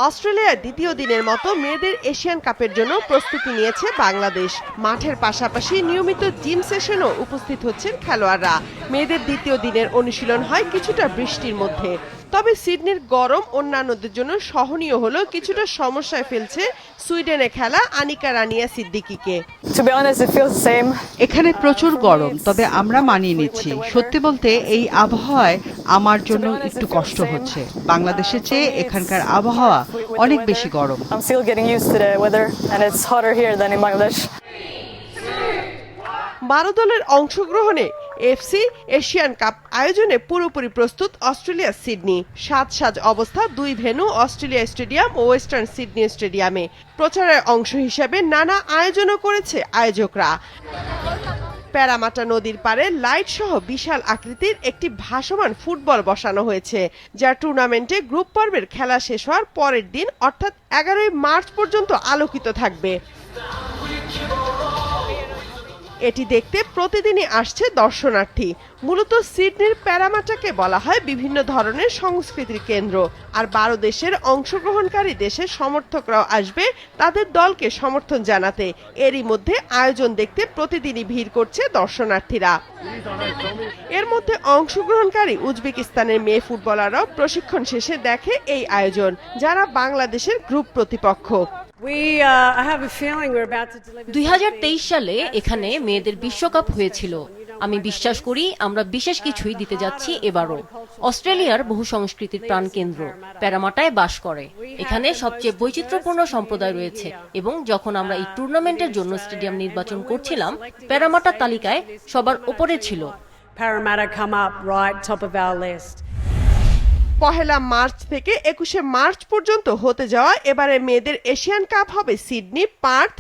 অস্ট্রেলিয়ার দ্বিতীয় দিনের মতো মেয়েদের এশিয়ান কাপের জন্য প্রস্তুতি নিয়েছে বাংলাদেশ। মাঠের পাশাপাশি নিয়মিত জিম সেশনও উপস্থিত হচ্ছেন খেলোয়াড়রা। মেয়েদের দ্বিতীয় দিনের অনুশীলন হয় কিছুটা বৃষ্টির মধ্যে। তবে সিডনির গরম অন্যান্যদের জন্য সহনীয় হলেও কিছুটা সমস্যায় ফেলছে সুইডেনে খেলা আনিকা রানিয়া সিদ্দিকীকে। এখানে প্রচুর গরম, তবে আমরা মানিয়ে নিচ্ছি। সত্যি বলতে এই আবহাওয়ায় আমার জন্য একটু কষ্ট হচ্ছে। বাংলাদেশের চেয়ে এখানকার আবহাওয়া অনেক বেশি গরম। 12 দলের অংশগ্রহণে এফসি এশিয়ান কাপ আয়োজনে পুরোপুরি প্রস্তুত অস্ট্রেলিয়া সিডনি। সাজ অবস্থা দুই ভেন্যু অস্ট্রেলিয়া স্টেডিয়াম ও ওয়েস্টার্ন সিডনি স্টেডিয়ামে। প্রচারের অংশ হিসেবে নানা আয়োজনও করেছে আয়োজকরা। প্যারামাটা নদীর পাড়ে লাইট সহ বিশাল আকৃতির একটি ভাসমান ফুটবল বসানো হয়েছে, যা টুর্নামেন্টে গ্রুপ পর্বের খেলা শেষ হওয়ার পরের দিন অর্থাৎ 11 মার্চ পর্যন্ত আলোকিত থাকবে। এটি দেখতে প্রতিদিনই আসছে দর্শনার্থী। মূলত সিডনির প্যারামাটাকে বলা হয় বিভিন্ন ধরনের সংস্কৃতির কেন্দ্র। আর 12 দেশের অংশগ্রহণকারী দেশের সমর্থকরাও আসবে তাদের দলকে সমর্থন জানাতে। এরই মধ্যে আয়োজন দেখতে প্রতিদিনই ভিড় করছে দর্শনার্থীরা। এর মধ্যে অংশগ্রহণকারী উজবেকিস্তানের মেয়ে ফুটবলাররাও প্রশিক্ষণ শেষে দেখে এই আয়োজন, যারা বাংলাদেশের গ্রুপ প্রতিপক্ষ। 2023 সালে এখানে মেয়েদের বিশ্বকাপ হয়েছিল। আমি বিশ্বাস করি আমরা বিশেষ কিছুই দিতে যাচ্ছি এবারও। অস্ট্রেলিয়ার বহু সংস্কৃতির প্রাণকেন্দ্র প্যারামাটায় বাস করে। এখানে সবচেয়ে বৈচিত্র্যপূর্ণ সম্প্রদায় রয়েছে এবং যখন আমরা এই টুর্নামেন্টের জন্য স্টেডিয়াম নির্বাচন করছিলাম, প্যারামাটা তালিকায় সবার উপরে ছিল। পহেলা মার্চ থেকে 21শে মার্চ পর্যন্ত হতে যাওয়া এবারে মেয়েদের এশিয়ান কাপ হবে সিডনি, পার্থ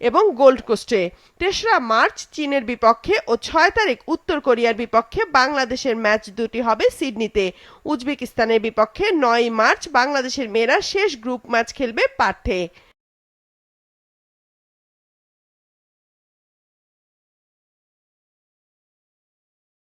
এবং গোল্ড কোস্টে। 3রা মার্চ চীনের বিপক্ষে ও 6 তারিখ উত্তর কোরিয়ার বিপক্ষে বাংলাদেশের ম্যাচ দুটি হবে সিডনিতে। উজবেকিস্তানের বিপক্ষে 9 মার্চ বাংলাদেশের মেয়েরা শেষ গ্রুপ ম্যাচ খেলবে পার্থে।